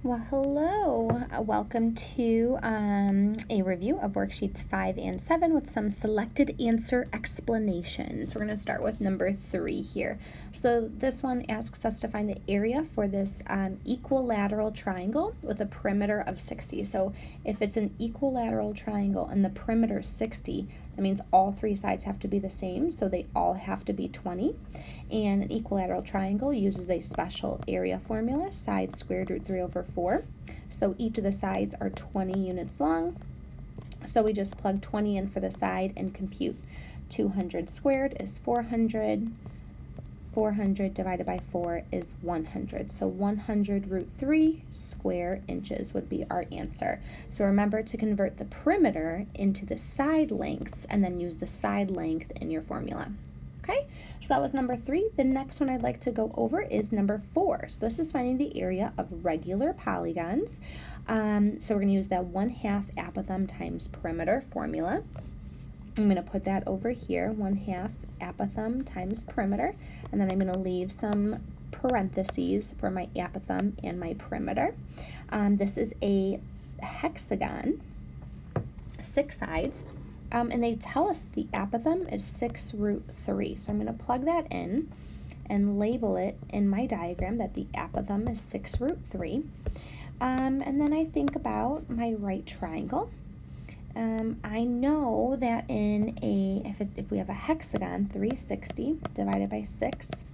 Well, hello. Welcome to a review of worksheets 5 and 7 with some selected answer explanations. We're going to start with number 3 here. So this one asks us to find the area for this equilateral triangle with a perimeter of 60. So if it's an equilateral triangle and the perimeter is 60, that means all three sides have to be the same, so they all have to be 20. And an equilateral triangle uses a special area formula, side squared root 3 over 4. So each of the sides are 20 units long. So we just plug 20 in for the side and compute. 200 squared is 400. 400 divided by 4 is 100. So 100 root 3 square inches would be our answer. So remember to convert the perimeter into the side lengths and then use the side length in your formula. Okay, so that was number 3. The next one I'd like to go over is number 4. So this is finding the area of regular polygons. So we're going to use that 1/2 apothem times perimeter formula. I'm going to put that over here, 1/2 apothem times perimeter, and then I'm going to leave some parentheses for my apothem and my perimeter. This is a hexagon, 6 sides. And they tell us the apothem is 6 root 3. So I'm going to plug that in and label it in my diagram that the apothem is 6 root 3. And then I think about my right triangle. I know that if we have a hexagon, 360 divided by 6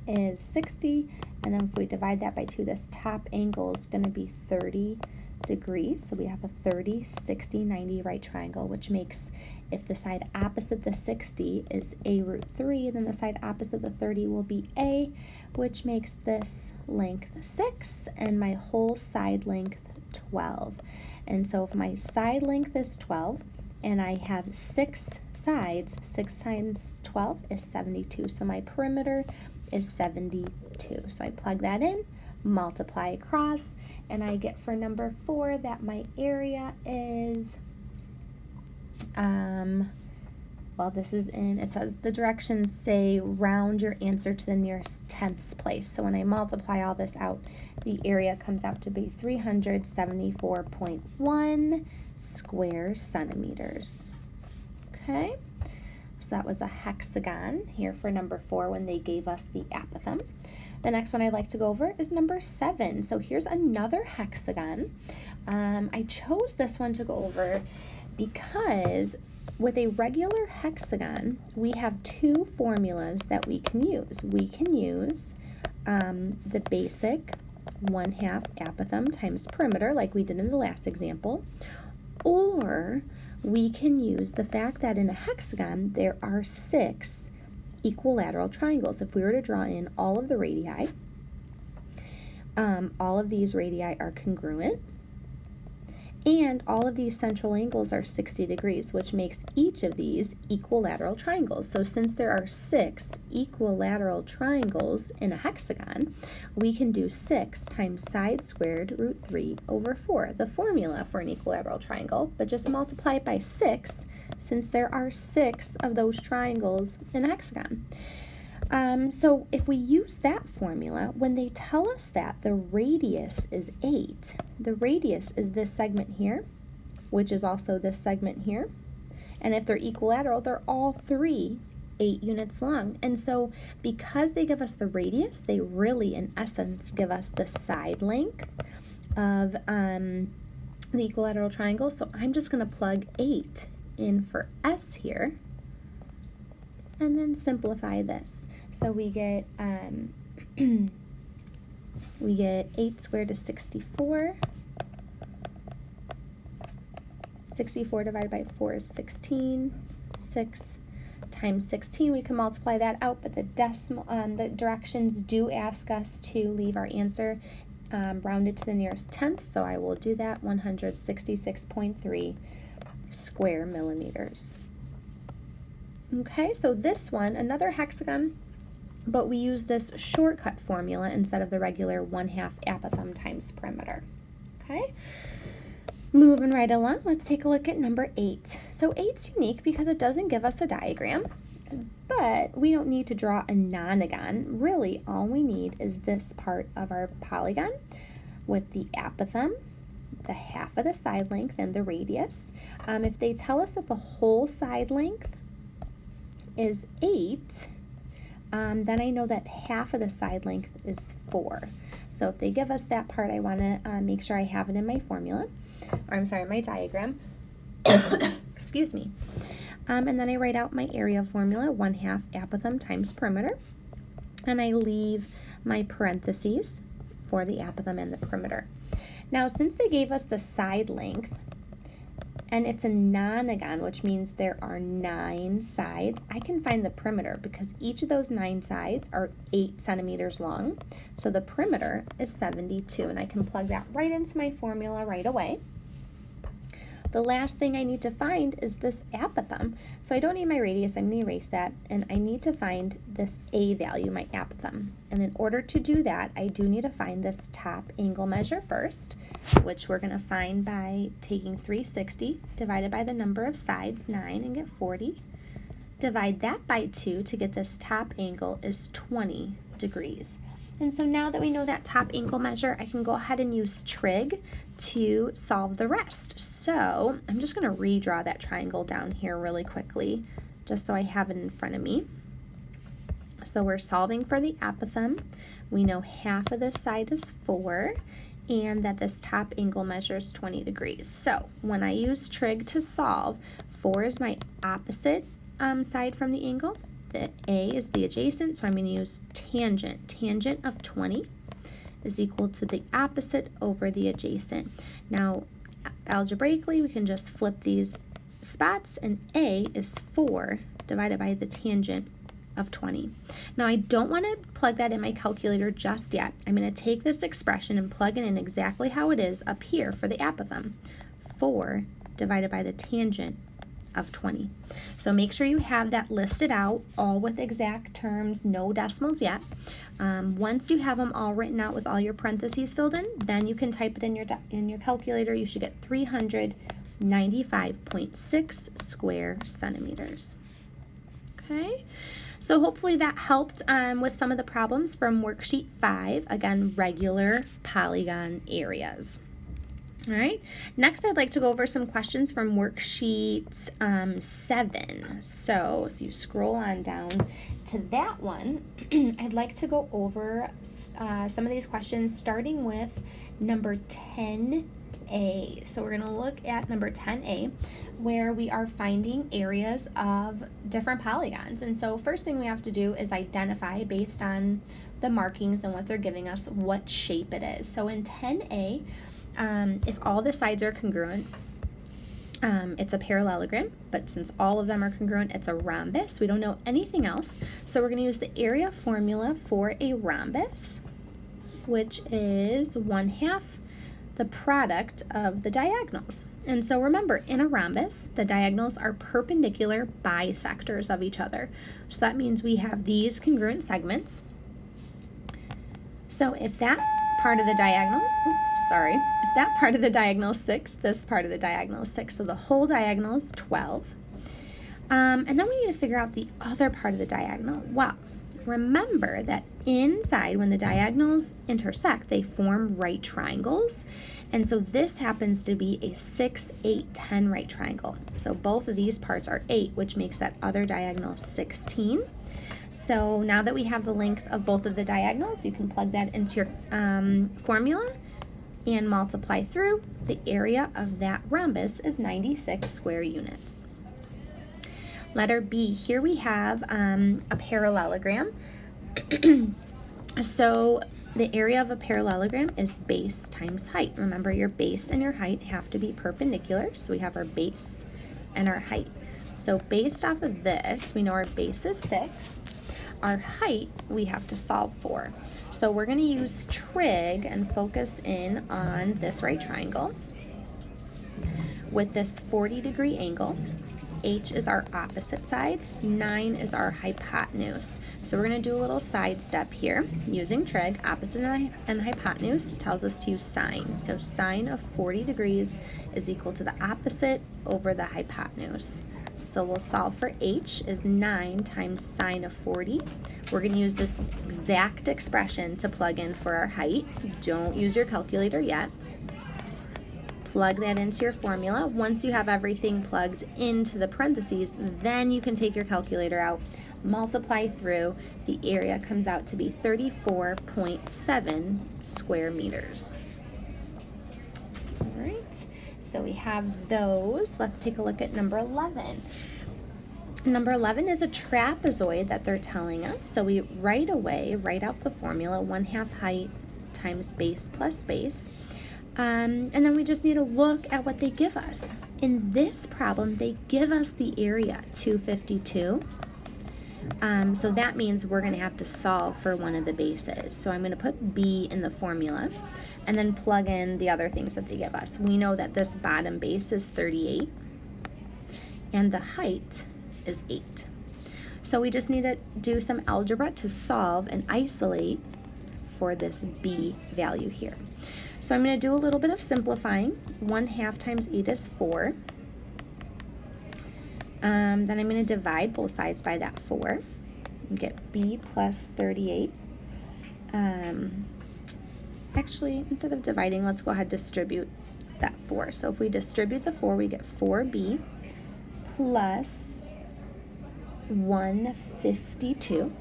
is 60. And then if we divide that by 2, this top angle is going to be 30 degrees. So we have a 30, 60, 90 right triangle, which makes, if the side opposite the 60 is a root 3, then the side opposite the 30 will be a, which makes this length 6 and my whole side length 12. And so if my side length is 12 and I have 6 sides, 6 times 12 is 72. So my perimeter is 72. So I plug that in, multiply across, and I get for number 4 that my area is, it says the directions say round your answer to the nearest tenths place. So when I multiply all this out, the area comes out to be 374.1 square centimeters. Okay, so that was a hexagon here for number 4 when they gave us the apothem. The next one I'd like to go over is number 7. So here's another hexagon. I chose this one to go over because with a regular hexagon, we have 2 formulas that we can use. We can use the basic 1/2 apothem times perimeter like we did in the last example, or we can use the fact that in a hexagon there are 6 equilateral triangles. If we were to draw in all of the radii, all of these radii are congruent, and all of these central angles are 60 degrees, which makes each of these equilateral triangles. So since there are 6 equilateral triangles in a hexagon, we can do 6 times side squared root 3 over 4, the formula for an equilateral triangle, but just multiply it by 6 since there are 6 of those triangles in a hexagon. So if we use that formula, when they tell us that the radius is 8, the radius is this segment here, which is also this segment here. And if they're equilateral, they're all 3 8 units long. And so because they give us the radius, they really, in essence, give us the side length of the equilateral triangle. So I'm just going to plug 8 in for S here and then simplify this. So we get 8 squared is 64. 64 divided by 4 is 16. 6 times 16, we can multiply that out, but the directions do ask us to leave our answer rounded to the nearest tenth, so I will do that, 166.3 square millimeters. Okay, so this one, another hexagon, but we use this shortcut formula instead of the regular 1/2 apothem times perimeter. Okay, moving right along, let's take a look at number 8. So 8's unique because it doesn't give us a diagram, but we don't need to draw a nonagon. Really, all we need is this part of our polygon. with the apothem, the half of the side length, and the radius. If they tell us that the whole side length is 8, then I know that half of the side length is 4. So if they give us that part, I want to make sure I have it in my formula, or I'm sorry, my diagram. Excuse me. And then I write out my area formula, 1/2 apothem times perimeter, and I leave my parentheses for the apothem and the perimeter. Now, since they gave us the side length, and it's a nonagon, which means there are 9 sides, I can find the perimeter because each of those 9 sides are 8 centimeters long. So the perimeter is 72, and I can plug that right into my formula right away. The last thing I need to find is this apothem. So I don't need my radius, I'm going to erase that, and I need to find this A value, my apothem. And in order to do that, I do need to find this top angle measure first, which we're going to find by taking 360 divided by the number of sides, 9, and get 40. Divide that by 2 to get this top angle is 20 degrees. And so now that we know that top angle measure, I can go ahead and use trig to solve the rest. So I'm just going to redraw that triangle down here really quickly, just so I have it in front of me. So we're solving for the apothem. We know half of this side is 4, and that this top angle measures 20 degrees. So when I use trig to solve, 4 is my opposite side from the angle. The A is the adjacent, so I'm going to use tangent. Tangent of 20 is equal to the opposite over the adjacent. Now, algebraically, we can just flip these spots, and A is 4 divided by the tangent of 20. Now, I don't want to plug that in my calculator just yet. I'm going to take this expression and plug it in exactly how it is up here for the apothem. 4 divided by the tangent of 20. So make sure you have that listed out, all with exact terms, no decimals yet. Once you have them all written out with all your parentheses filled in, then you can type it in your calculator. You should get 395.6 square centimeters. Okay, so hopefully that helped with some of the problems from worksheet 5, again, regular polygon areas. All right, next I'd like to go over some questions from worksheet 7. So if you scroll on down to that one, I'd like to go over some of these questions starting with number 10A. So we're going to look at number 10A, where we are finding areas of different polygons. And so first thing we have to do is identify, based on the markings and what they're giving us, what shape it is. So in 10A, if all the sides are congruent, it's a parallelogram, but since all of them are congruent, it's a rhombus. We don't know anything else, so we're going to use the area formula for a rhombus, which is 1/2 the product of the diagonals. And so remember, in a rhombus, the diagonals are perpendicular bisectors of each other. So that means we have these congruent segments. So if that part of the diagonal, if that part of the diagonal is 6, this part of the diagonal is 6, so the whole diagonal is 12. And then we need to figure out the other part of the diagonal. Well, remember that inside, when the diagonals intersect, they form right triangles. And so this happens to be a 6, 8, 10 right triangle. So both of these parts are 8, which makes that other diagonal 16. So now that we have the length of both of the diagonals, you can plug that into your formula and multiply through. The area of that rhombus is 96 square units. Letter B, here we have a parallelogram. So the area of a parallelogram is base times height. Remember, your base and your height have to be perpendicular, so we have our base and our height. So based off of this, we know our base is 6. Our height we have to solve for. So we're going to use trig and focus in on this right triangle with this 40-degree angle. H is our opposite side, 9 is our hypotenuse. So we're going to do a little side step here using trig. Opposite and hypotenuse tells us to use sine. So sine of 40 degrees is equal to the opposite over the hypotenuse. So we'll solve for h is 9 times sine of 40. We're going to use this exact expression to plug in for our height. Don't use your calculator yet. Plug that into your formula. Once you have everything plugged into the parentheses, then you can take your calculator out, multiply through. The area comes out to be 34.7 square meters. All right, so we have those. Let's take a look at number 11. Number 11 is a trapezoid that they're telling us. So we right away write out the formula, 1/2 height times base plus base. And then we just need to look at what they give us. In this problem, they give us the area, 252. So that means we're going to have to solve for one of the bases. So I'm going to put b in the formula and then plug in the other things that they give us. We know that this bottom base is 38 and the height is 8. So we just need to do some algebra to solve and isolate for this b value here. So I'm going to do a little bit of simplifying. 1/2 times 8 is 4. Then I'm going to divide both sides by that 4 and get b plus 38. Actually, instead of dividing, let's go ahead and distribute that 4. So if we distribute the 4, we get 4b plus 152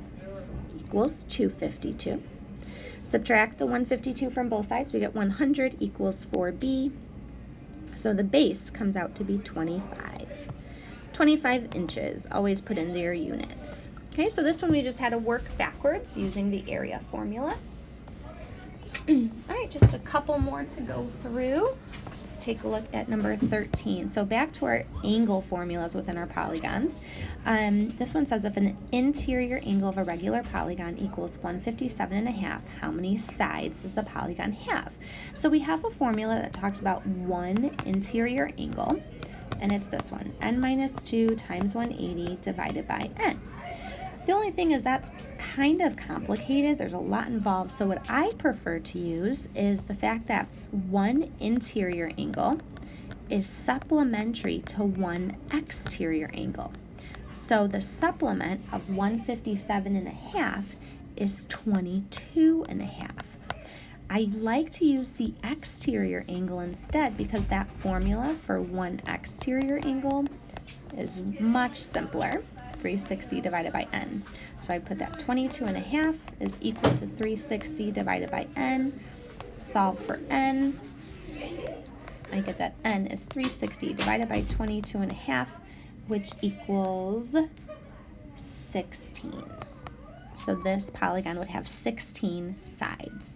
equals 252. Subtract the 152 from both sides, we get 100 equals 4b. So the base comes out to be 25. 25 inches, always put in their units. Okay, so this one we just had to work backwards using the area formula. All right, just a couple more to go through. Let's take a look at number 13. So back to our angle formulas within our polygons. This one says if an interior angle of a regular polygon equals 157.5, how many sides does the polygon have? So we have a formula that talks about one interior angle, and it's this one, n minus 2 times 180 divided by n. The only thing is that's kind of complicated. There's a lot involved. So what I prefer to use is the fact that one interior angle is supplementary to one exterior angle. So the supplement of 157.5 is 22.5. I like to use the exterior angle instead because that formula for one exterior angle is much simpler. 360 divided by n. So I put that 22.5 is equal to 360 divided by n. Solve for n. I get that n is 360 divided by 22.5, which equals 16. So this polygon would have 16 sides.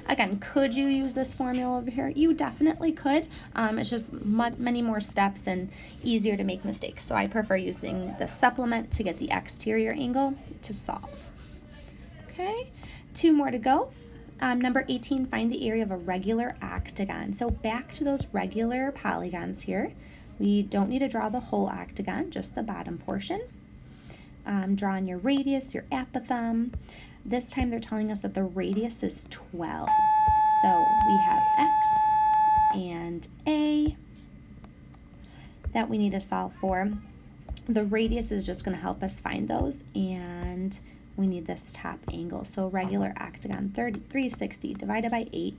Again, could you use this formula over here? You definitely could. It's just many more steps and easier to make mistakes. So I prefer using the supplement to get the exterior angle to solve. Okay, 2 more to go. Number 18, find the area of a regular octagon. So back to those regular polygons here. We don't need to draw the whole octagon, just the bottom portion. Draw on your radius, your apothem. This time they're telling us that the radius is 12. So we have x and a that we need to solve for. The radius is just going to help us find those, and we need this top angle. So regular octagon, 360 divided by 8.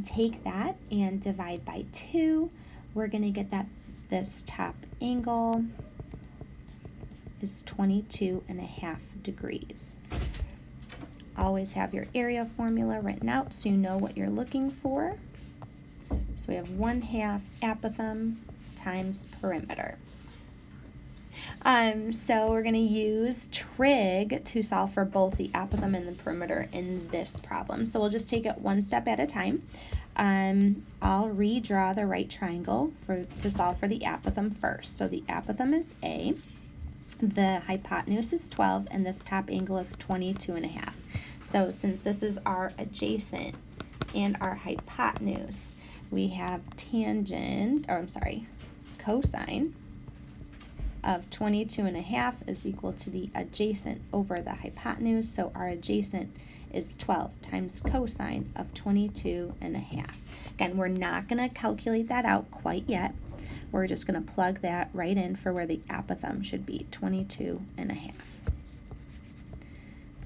Take that and divide by 2. We're going to get that this top angle is 22.5 degrees. Always have your area formula written out so you know what you're looking for. So we have 1/2 apothem times perimeter. So we're going to use trig to solve for both the apothem and the perimeter in this problem. So we'll just take it one step at a time. I'll redraw the right triangle to solve for the apothem first. So the apothem is A, the hypotenuse is 12, and this top angle is 22.5. So since this is our adjacent and our hypotenuse, we have cosine of 22.5 is equal to the adjacent over the hypotenuse. So our adjacent is 12 times cosine of 22.5. Again, we're not going to calculate that out quite yet. we're just going to plug that right in for where the apothem should be, 22.5.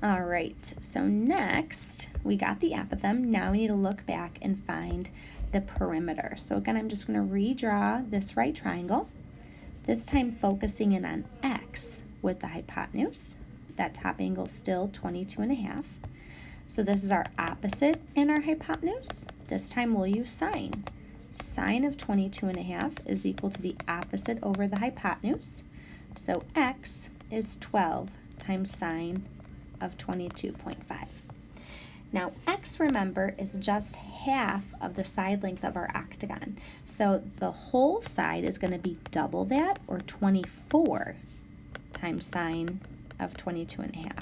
All right, so next we got the apothem. Now we need to look back and find the perimeter. So again, I'm just going to redraw this right triangle, this time focusing in on X with the hypotenuse. That top angle is still 22.5. So this is our opposite and our hypotenuse. This time we'll use sine. Sine of 22.5 is equal to the opposite over the hypotenuse. So X is 12 times sine of 22.5. Now X, remember, is just half of the side length of our octagon. So the whole side is going to be double that, or 24 times sine of 22.5.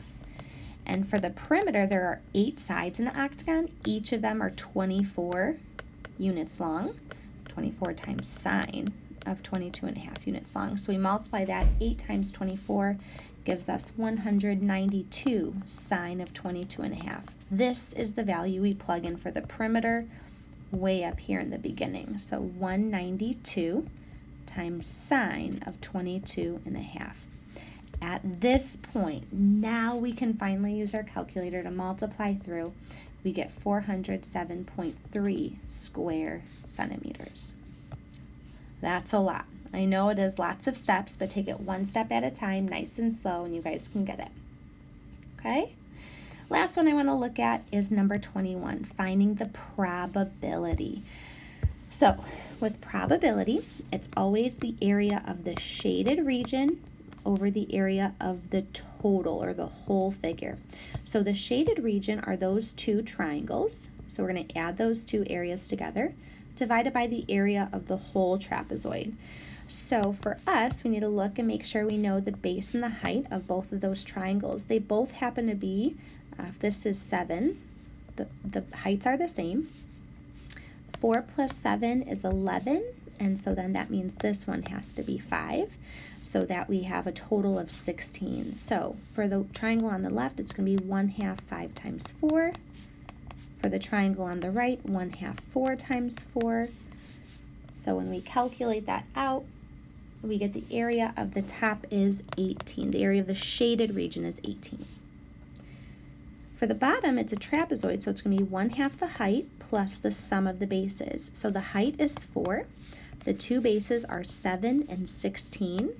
And for the perimeter, there are 8 sides in the octagon. Each of them are 24 units long. 24 times sine of 22.5 units long. So we multiply that, 8 times 24 gives us 192 sine of 22.5. This is the value we plug in for the perimeter way up here in the beginning. So 192 times sine of 22.5. At this point, now we can finally use our calculator to multiply through. We get 407.3 square centimeters. That's a lot. I know it is lots of steps, but take it one step at a time, nice and slow, and you guys can get it. Okay? Last one I want to look at is number 21, finding the probability. So, with probability, it's always the area of the shaded region over the area of the total, or the whole figure. So the shaded region are those two triangles. So we're going to add those two areas together, divided by the area of the whole trapezoid. So for us, we need to look and make sure we know the base and the height of both of those triangles. They both happen to be, if this is 7, the heights are the same. 4 plus 7 is 11, and so then that means this one has to be 5, so that we have a total of 16. So for the triangle on the left, it's going to be 1/2 5 times 4. For the triangle on the right, 1/2 4 times 4. So when we calculate that out, we get the area of the top is 18. The area of the shaded region is 18. For the bottom, it's a trapezoid, so it's going to be 1/2 the height plus the sum of the bases. So the height is 4. The two bases are 7 and 16.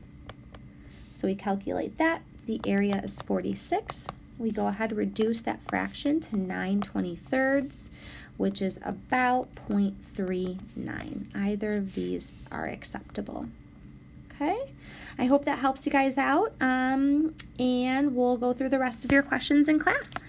So we calculate that. The area is 46. We go ahead and reduce that fraction to 9/23, which is about 0.39. Either of these are acceptable. Okay, I hope that helps you guys out, and we'll go through the rest of your questions in class.